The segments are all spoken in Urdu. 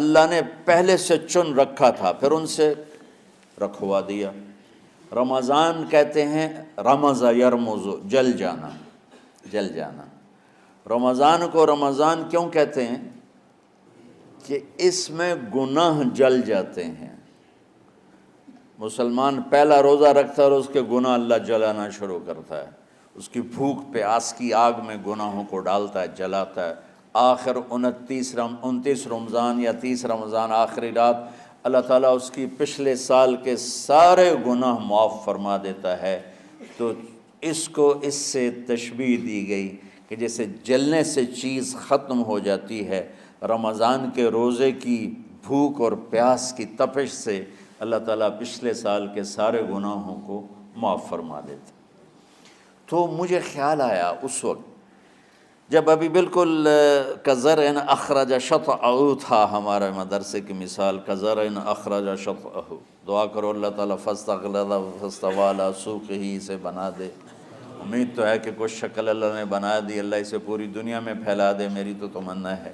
اللہ نے پہلے سے چن رکھا تھا، پھر ان سے رکھوا دیا۔ رمضان کہتے ہیں رمض یرمز، جل جانا، جل جانا۔ رمضان کو رمضان کیوں کہتے ہیں؟ کہ اس میں گناہ جل جاتے ہیں۔ مسلمان پہلا روزہ رکھتا ہے اور اس کے گناہ اللہ جلانا شروع کرتا ہے، اس کی بھوک پیاس کی آگ میں گناہوں کو ڈالتا ہے، جلاتا ہے۔ آخر 29 رمضان یا 30 رمضان آخری رات اللہ تعالیٰ اس کی پچھلے سال کے سارے گناہ معاف فرما دیتا ہے۔ تو اس کو اس سے تشبیہ دی گئی کہ جیسے جلنے سے چیز ختم ہو جاتی ہے، رمضان کے روزے کی بھوک اور پیاس کی تپش سے اللہ تعالیٰ پچھلے سال کے سارے گناہوں کو معاف فرما دیتا۔ تو مجھے خیال آیا اس وقت جب ابھی بالکل کزرع اخرج شطأہ تھا، ہمارے مدرسے کی مثال کزرع اخرج شطأہ، دعا کرو اللہ تعالیٰ فاستغلظ فاستوى علی سوقہ سے بنا دے۔ امید تو ہے کہ کچھ شکل اللہ نے بنا دی، اللہ اسے پوری دنیا میں پھیلا دے۔ میری تو تمنا ہے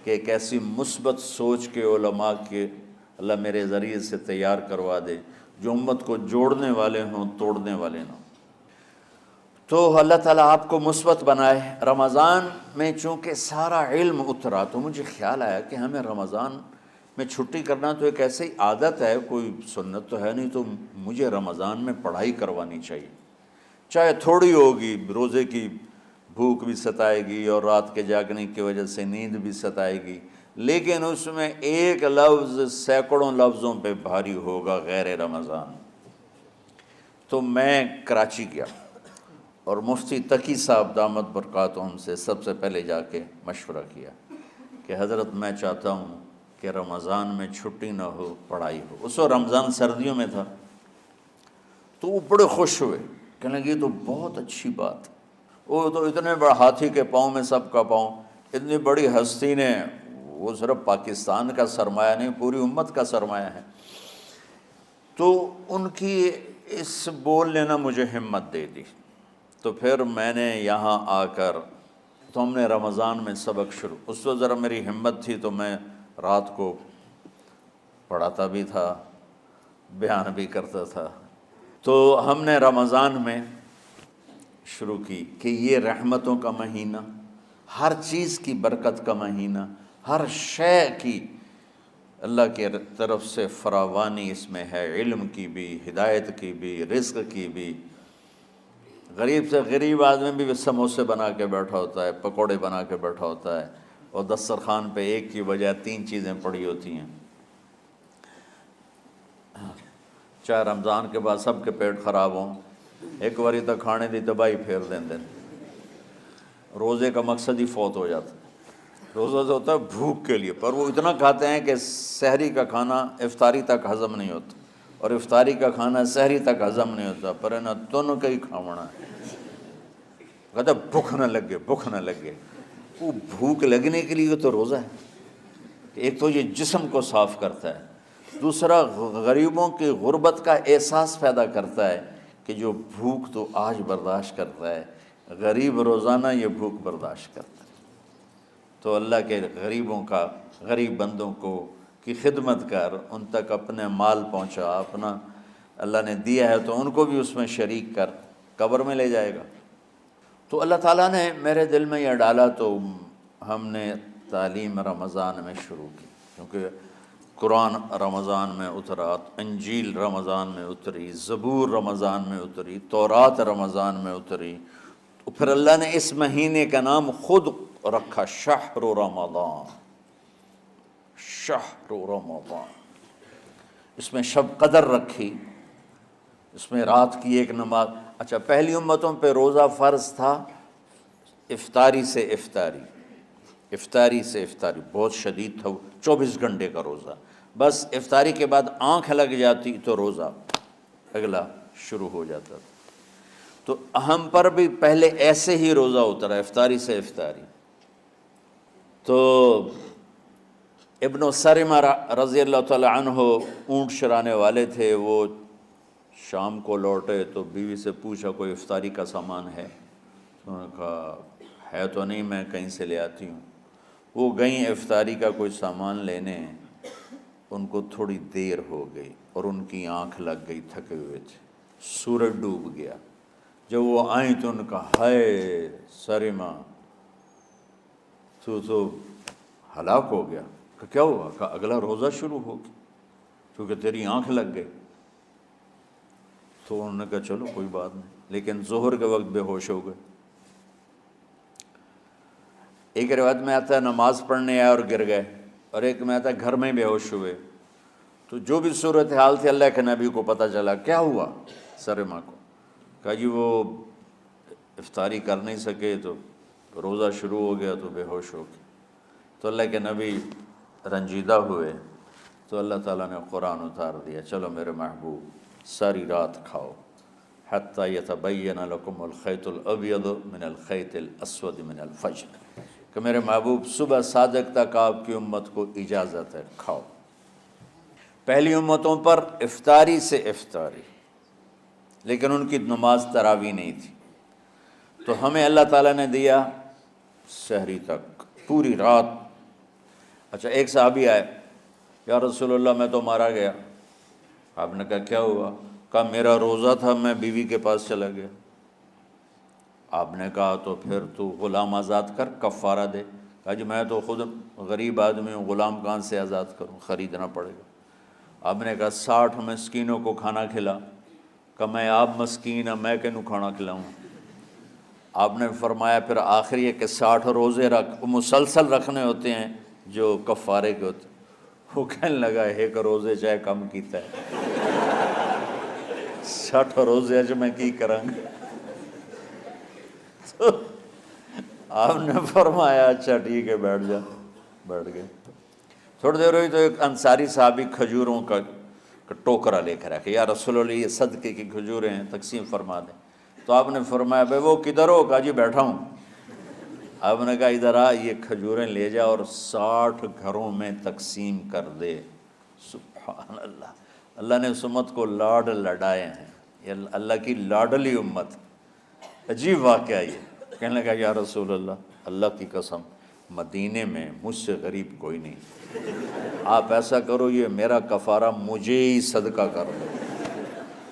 کہ ایک ایسی مثبت سوچ کے علماء کے اللہ میرے ذریعے سے تیار کروا دے جو امت کو جوڑنے والے ہوں، توڑنے والے نہ ہوں۔ تو اللہ تعالیٰ آپ کو مثبت بنائے۔ رمضان میں چونکہ سارا علم اترا تو مجھے خیال آیا کہ ہمیں رمضان میں چھٹی کرنا تو ایک ایسی عادت ہے، کوئی سنت تو ہے نہیں، تو مجھے رمضان میں پڑھائی کروانی چاہیے، چاہے تھوڑی ہوگی، روزے کی بھوک بھی ستائے گی اور رات کے جاگنے کی وجہ سے نیند بھی ستائے گی، لیکن اس میں ایک لفظ سینکڑوں لفظوں پہ بھاری ہوگا، غیر رمضان۔ تو میں کراچی گیا اور مفتی تقی صاحب دامت برکاتہم سے سب سے پہلے جا کے مشورہ کیا کہ حضرت میں چاہتا ہوں کہ رمضان میں چھٹی نہ ہو، پڑھائی ہو۔ اس وقت رمضان سردیوں میں تھا، تو وہ بڑے خوش ہوئے، کہنے لگے یہ تو بہت اچھی بات ہے۔ وہ تو اتنے بڑے ہاتھی کے پاؤں میں سب کا پاؤں، اتنی بڑی ہستی نے، وہ صرف پاکستان کا سرمایہ نہیں پوری امت کا سرمایہ ہے۔ تو ان کی اس بول نے مجھے ہمت دے دی۔ تو پھر میں نے یہاں آ کر تو ہم نے رمضان میں سبق شروع، اس وقت ذرا میری ہمت تھی تو میں رات کو پڑھاتا بھی تھا، بیان بھی کرتا تھا۔ تو ہم نے رمضان میں شروع کی کہ یہ رحمتوں کا مہینہ، ہر چیز کی برکت کا مہینہ، ہر شے کی اللہ کی طرف سے فراوانی اس میں ہے، علم کی بھی، ہدایت کی بھی، رزق کی بھی۔ غریب سے غریب آدمی بھی سموسے بنا کے بیٹھا ہوتا ہے، پکوڑے بنا کے بیٹھا ہوتا ہے، اور دسترخوان پہ ایک کی بجائے 3 چیزیں پڑی ہوتی ہیں۔ چاہے رمضان کے بعد سب کے پیٹ خراب ہوں، ایک واری تک کھانے دی تباہی پھیر دیں۔ روزے کا مقصد ہی فوت ہو جاتا ہے۔ روزہ تو ہوتا ہے بھوک کے لیے، پر وہ اتنا کھاتے ہیں کہ سحری کا کھانا افطاری تک ہضم نہیں ہوتا، اور افطاری کا کھانا سحری تک ہضم نہیں ہوتا، پر انہیں دونوں کا ہی کھاونا ہے۔ کہتا بھوک نہ لگے، بھوک نہ لگے۔ وہ بھوک لگنے کے لیے تو روزہ ہے۔ ایک تو یہ جسم کو صاف کرتا ہے، دوسرا غریبوں کی غربت کا احساس پیدا کرتا ہے کہ جو بھوک تو آج برداشت کرتا ہے، غریب روزانہ یہ بھوک برداشت کرتا ہے۔ تو اللہ کے غریب بندوں کی خدمت کر، ان تک اپنے مال پہنچا، اپنا اللہ نے دیا ہے تو ان کو بھی اس میں شریک کر، قبر میں لے جائے گا۔ تو اللہ تعالیٰ نے میرے دل میں یہ ڈالا تو ہم نے تعلیم رمضان میں شروع کی، کیونکہ قرآن رمضان میں اترا، انجیل رمضان میں اتری، زبور رمضان میں اتری، تورات رمضان میں اتری۔ تو پھر اللہ نے اس مہینے کا نام خود رکھا شہر رمضان، شہر رمضان۔ اس میں شب قدر رکھی، اس میں رات کی ایک نماز۔ اچھا، پہلی امتوں پہ روزہ فرض تھا افطاری سے افطاری، افطاری سے افطاری، بہت شدید تھا، 24 گھنٹے کا روزہ۔ بس افطاری کے بعد آنکھ لگ جاتی تو روزہ اگلا شروع ہو جاتا تھا۔ تو ہم پر بھی پہلے ایسے ہی روزہ اترا، افطاری سے افطاری۔ تو ابن سرمہ رضی اللہ تعالی عنہ اونٹ چرانے والے تھے، وہ شام کو لوٹے تو بیوی سے پوچھا کوئی افطاری کا سامان ہے؟ انہوں نے کہا ہے تو نہیں، میں کہیں سے لے آتی ہوں۔ وہ گئیں افطاری کا کوئی سامان لینے، ان کو تھوڑی دیر ہو گئی اور ان کی آنکھ لگ گئی، تھکے ہوئے تھے، سورج ڈوب گیا۔ جب وہ آئیں تو ان کا ہائے سرما، تو ہلاک ہو گیا۔ کہ کیا ہوا؟ کہ اگلا روزہ شروع ہو گیا کیونکہ تیری آنکھ لگ گئی۔ تو انہوں نے کہا چلو کوئی بات نہیں، لیکن ظہر کے وقت بے ہوش ہو گئے۔ ایک روایت میں آتا ہے نماز پڑھنے آئے اور گر گئے، اور ایک میں آتا ہے گھر میں بے ہوش ہوئے۔ تو جو بھی صورتحال تھی اللہ کے نبی کو پتہ چلا۔ کیا ہوا؟ سرما کو کہا جی وہ افطاری کر نہیں سکے تو روزہ شروع ہو گیا تو بے ہوش ہو گئے۔ تو اللہ کے نبی رنجیدہ ہوئے، تو اللہ تعالیٰ نے قرآن اتار دیا، چلو میرے محبوب ساری رات کھاؤ، حتیٰ یتبین لکم الخیط الابیض من الخیط الاسود من الفجر، کہ میرے محبوب صبح صادق تک آپ کی امت کو اجازت ہے، کھاؤ۔ پہلی امتوں پر افطاری سے افطاری، لیکن ان کی نماز تراویح نہیں تھی، تو ہمیں اللہ تعالیٰ نے دیا سحری تک، پوری رات۔ اچھا ایک صحابی آئے، یا رسول اللہ میں تو مارا گیا۔ آپ نے کہا کیا ہوا؟ کہا میرا روزہ تھا، میں بیوی کے پاس چلا گیا۔ آپ نے کہا تو پھر تو غلام آزاد کر، کفارہ دے۔ کہا جی میں تو خود غریب آدمی ہوں، غلام کہاں سے آزاد کروں، خریدنا پڑے گا۔ آپ نے کہا 60 مسکینوں کو کھانا کھلا۔ کہ میں آپ مسکین ہوں، میں کنوں کھانا کھلاؤں؟ آپ نے فرمایا پھر آخر یہ کہ 60 روزے رکھ، مسلسل رکھنے ہوتے ہیں جو کفارے کے ہوتے ہیں۔ وہ کہنے لگا ایک روزے چاہے کم کیتا ہے، 60 روزے اج میں کی کروں گا؟ تو آپ نے فرمایا اچھا ٹھیک ہے بیٹھ جا۔ بیٹھ گئے۔ تھوڑی دیر ہوئی تو ایک انصاری صحابی کھجوروں کا ٹوکرا لے کر آئے، یا رسول اللہ یہ صدقے کی کھجوریں ہیں، تقسیم فرما دیں۔ تو آپ نے فرمایا بھائی وہ کدھر ہو؟ کہا جی بیٹھا ہوں۔ آپ نے کہا ادھر آ، یہ کھجوریں لے جا اور 60 گھروں میں تقسیم کر دے۔ سبحان اللہ، اللہ نے اس امت کو لاڈ لڈائے ہیں، یہ اللہ کی لاڈلی امت۔ عجیب واقعہ یہ، کہنے لگا یا رسول اللہ، اللہ کی قسم مدینے میں مجھ سے غریب کوئی نہیں، آپ ایسا کرو یہ میرا کفارہ مجھے ہی صدقہ کر دو۔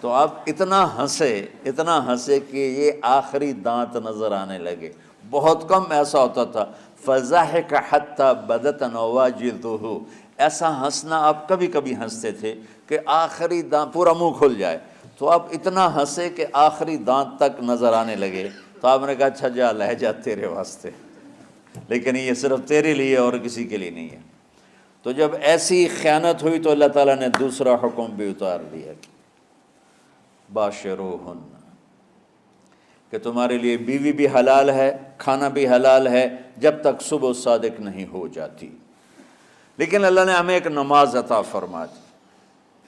تو آپ اتنا ہنسے کہ یہ آخری دانت نظر آنے لگے۔ بہت کم ایسا ہوتا تھا، فَضَحِكَ حَتَّى بَدَتْ نَوَاجِذُهُ، ایسا ہنسنا آپ کبھی کبھی ہنستے تھے کہ آخری دانت پورا منہ کھل جائے، تو آپ اتنا ہنسے کہ آخری دانت تک نظر آنے لگے۔ تو آپ نے کہا اچھا جا لے جا تیرے واسطے، لیکن یہ صرف تیرے لیے اور کسی کے لیے نہیں ہے۔ تو جب ایسی خیانت ہوئی تو اللہ تعالیٰ نے دوسرا حکم بھی اتار دیا کہ باشروہن، کہ تمہارے لیے بیوی بھی حلال ہے، کھانا بھی حلال ہے جب تک صبح صادق نہیں ہو جاتی۔ لیکن اللہ نے ہمیں ایک نماز عطا فرما دی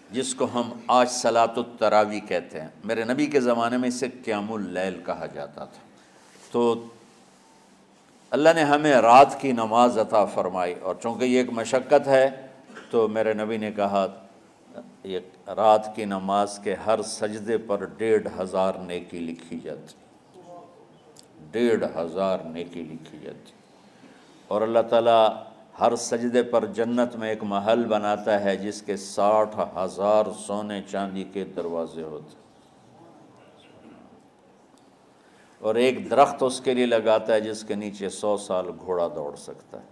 جس کو ہم آج صلاۃ التراویح کہتے ہیں۔ میرے نبی کے زمانے میں اسے قیام اللیل کہا جاتا تھا۔ تو اللہ نے ہمیں رات کی نماز عطا فرمائی، اور چونکہ یہ ایک مشقت ہے تو میرے نبی نے کہا یہ رات کی نماز کے ہر سجدے پر 1500 نیکی لکھی جاتی، 1500 نیکی لکھی جاتی۔ اور اللہ تعالیٰ ہر سجدے پر جنت میں ایک محل بناتا ہے جس کے 60,000 سونے چاندی کے دروازے ہوتے ہیں، اور ایک درخت اس کے لیے لگاتا ہے جس کے نیچے 100 سال گھوڑا دوڑ سکتا ہے۔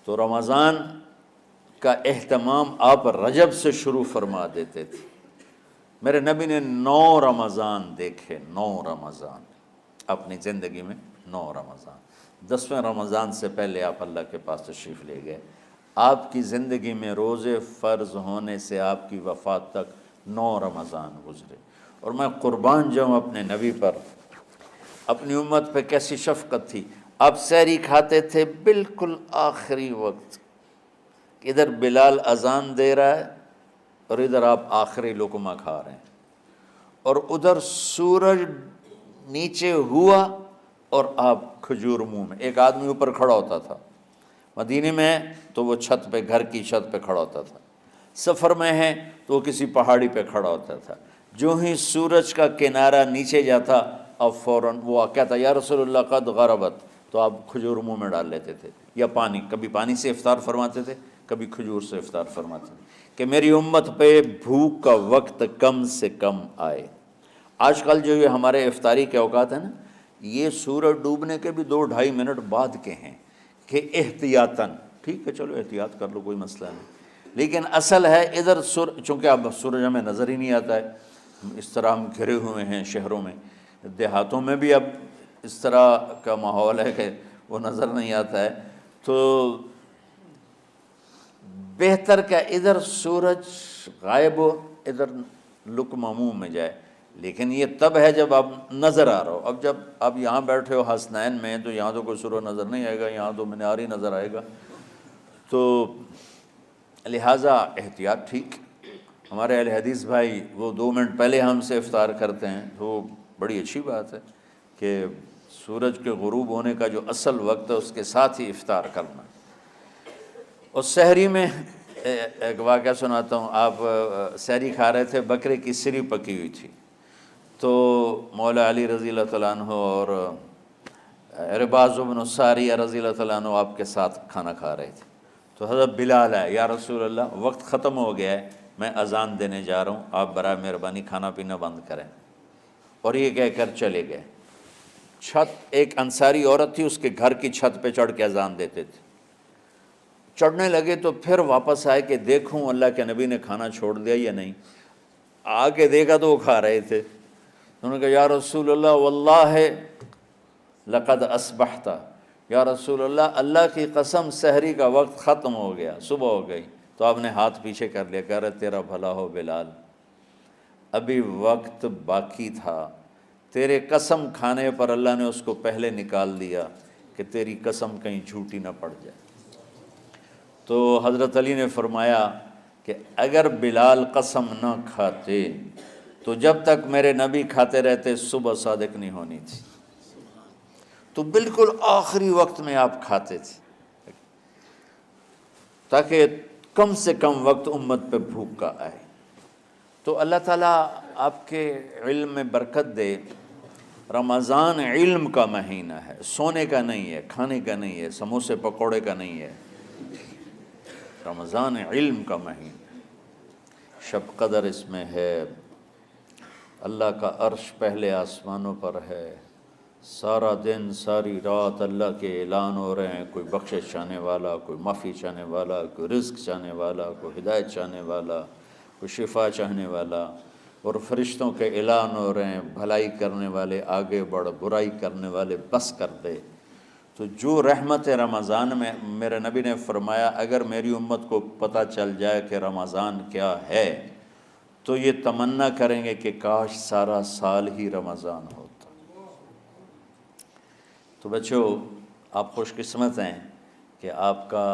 تو رمضان کا اہتمام آپ رجب سے شروع فرما دیتے تھے۔ میرے نبی نے 9 رمضان دیکھے، 9 رمضان اپنی زندگی میں، 9 رمضان۔ 10ویں رمضان سے پہلے آپ اللہ کے پاس تشریف لے گئے۔ آپ کی زندگی میں روزے فرض ہونے سے آپ کی وفات تک 9 رمضان گزرے، اور میں قربان جاؤں اپنے نبی پر، اپنی امت پہ کیسی شفقت تھی۔ آپ سحری کھاتے تھے بالکل آخری وقت، ادھر بلال اذان دے رہا ہے اور ادھر آپ آخری لقمہ کھا رہے ہیں، اور ادھر سورج نیچے ہوا اور آپ کھجور منہ میں۔ ایک آدمی اوپر کھڑا ہوتا تھا مدینے میں تو وہ چھت پہ، گھر کی چھت پہ کھڑا ہوتا تھا، سفر میں ہے تو وہ کسی پہاڑی پہ کھڑا ہوتا تھا۔ جو ہی سورج کا کنارہ نیچے جاتا اب فوراً وہ کہتا یا رسول اللہ قد غربت، تو آپ کھجور منہ میں ڈال لیتے تھے یا پانی، کبھی پانی سے افطار فرماتے تھے، کبھی کھجور سے افطار فرماتے تھے کہ میری امت پہ بھوک کا وقت کم سے کم آئے۔ آج کل جو یہ ہمارے افطاری کے اوقات ہیں نا، یہ سورج ڈوبنے کے بھی 2-2.5 منٹ بعد کے ہیں کہ احتیاطاً، ٹھیک ہے چلو احتیاط کر لو کوئی مسئلہ نہیں، لیکن اصل ہے ادھر چونکہ اب سورج ہمیں نظر ہی نہیں آتا ہے، اس طرح ہم گھرے ہوئے ہیں شہروں میں، دیہاتوں میں بھی اب اس طرح کا ماحول ہے کہ وہ نظر نہیں آتا ہے، تو بہتر کہ ادھر سورج غائب ہو ادھر لقمہ منہ میں جائے، لیکن یہ تب ہے جب آپ نظر آ رہا ہو۔ اب جب آپ یہاں بیٹھے ہو حسنین میں تو یہاں تو کوئی سورج نظر نہیں آئے گا، یہاں تو مینار ہی نظر آئے گا، تو لہٰذا احتیاط ٹھیک۔ ہمارے اہل حدیث بھائی وہ 2 منٹ پہلے ہم سے افطار کرتے ہیں، تو بڑی اچھی بات ہے کہ سورج کے غروب ہونے کا جو اصل وقت ہے اس کے ساتھ ہی افطار کرنا۔ اور سحری میں ایک واقعہ سناتا ہوں، آپ سحری کھا رہے تھے، بکرے کی سری پکی ہوئی تھی، تو مولا علی رضی اللہ تعالیٰ عنہ اور عرباض بن ساریہ رضی اللہ تعالیٰ عنہ آپ کے ساتھ کھانا کھا رہے تھے، تو حضرت بلال ہے، یا رسول اللہ وقت ختم ہو گیا ہے، میں اذان دینے جا رہا ہوں، آپ برائے مہربانی کھانا پینا بند کریں، اور یہ کہہ کر چلے گئے۔ ایک انصاری عورت تھی، اس کے گھر کی چھت پہ چڑھ کے اذان دیتے تھے، چڑھنے لگے تو پھر واپس آئے کہ دیکھوں اللہ کے نبی نے کھانا چھوڑ دیا یا نہیں، آ کے دیکھا تو وہ کھا رہے تھے، انہوں نے کہا یا رسول اللہ واللہ لقد اصبحت، یا رسول اللہ اللہ کی قسم سحری کا وقت ختم ہو گیا، صبح ہو گئی، تو آپ نے ہاتھ پیچھے کر لیا، کہہ رہے تیرا بھلا ہو بلال، ابھی وقت باقی تھا، تیرے قسم کھانے پر اللہ نے اس کو پہلے نکال دیا کہ تیری قسم کہیں جھوٹی نہ پڑ جائے۔ تو حضرت علی نے فرمایا کہ اگر بلال قسم نہ کھاتے تو جب تک میرے نبی کھاتے رہتے صبح صادق نہیں ہونی تھی، تو بالکل آخری وقت میں آپ کھاتے تھے تاکہ کم سے کم وقت امت پہ بھوک کا آئے۔ تو اللہ تعالیٰ آپ کے علم میں برکت دے۔ رمضان علم کا مہینہ ہے، سونے کا نہیں ہے، کھانے کا نہیں ہے، سموسے پکوڑے کا نہیں ہے، رمضان علم کا مہینہ، شب قدر اس میں ہے، اللہ کا عرش پہلے آسمانوں پر ہے، سارا دن ساری رات اللہ کے اعلان ہو رہے ہیں، کوئی بخشش چاہنے والا، کوئی معافی چاہنے والا، کوئی رزق چاہنے والا، کوئی ہدایت چاہنے والا، کوئی شفا چاہنے والا، اور فرشتوں کے اعلان ہو رہے ہیں بھلائی کرنے والے آگے بڑھ، برائی کرنے والے بس کر دے۔ تو جو رحمت رمضان میں، میرے نبی نے فرمایا اگر میری امت کو پتہ چل جائے کہ رمضان کیا ہے تو یہ تمنا کریں گے کہ کاش سارا سال ہی رمضان ہوتا۔ تو بچوں آپ خوش قسمت ہیں کہ آپ کا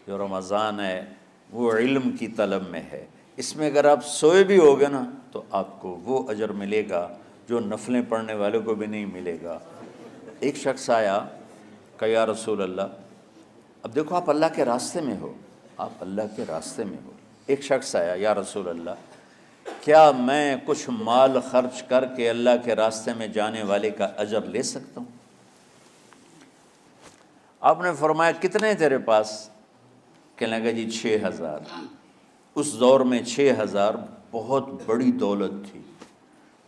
جو رمضان ہے وہ علم کی طلب میں ہے، اس میں اگر آپ سوئے بھی ہوگے نا تو آپ کو وہ اجر ملے گا جو نفلیں پڑھنے والوں کو بھی نہیں ملے گا۔ ایک شخص آیا کہ یا رسول اللہ، اب دیکھو آپ اللہ کے راستے میں ہو، آپ اللہ کے راستے میں ہو، ایک شخص آیا یا رسول اللہ کیا میں کچھ مال خرچ کر کے اللہ کے راستے میں جانے والے کا اجر لے سکتا ہوں؟ آپ نے فرمایا کتنے تیرے پاس؟ کہنے لگا جی 6,000۔ اس دور میں 6,000 بہت بڑی دولت تھی،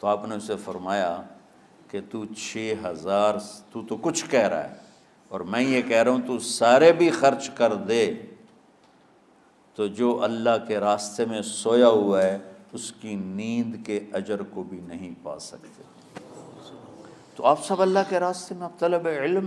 تو آپ نے اسے فرمایا کہ تو 6,000 تو کچھ کہہ رہا ہے اور میں یہ کہہ رہا ہوں تو سارے بھی خرچ کر دے تو جو اللہ کے راستے میں سویا ہوا ہے اس کی نیند کے اجر کو بھی نہیں پا سکتے۔ تو آپ سب اللہ کے راستے میں، آپ طلب علم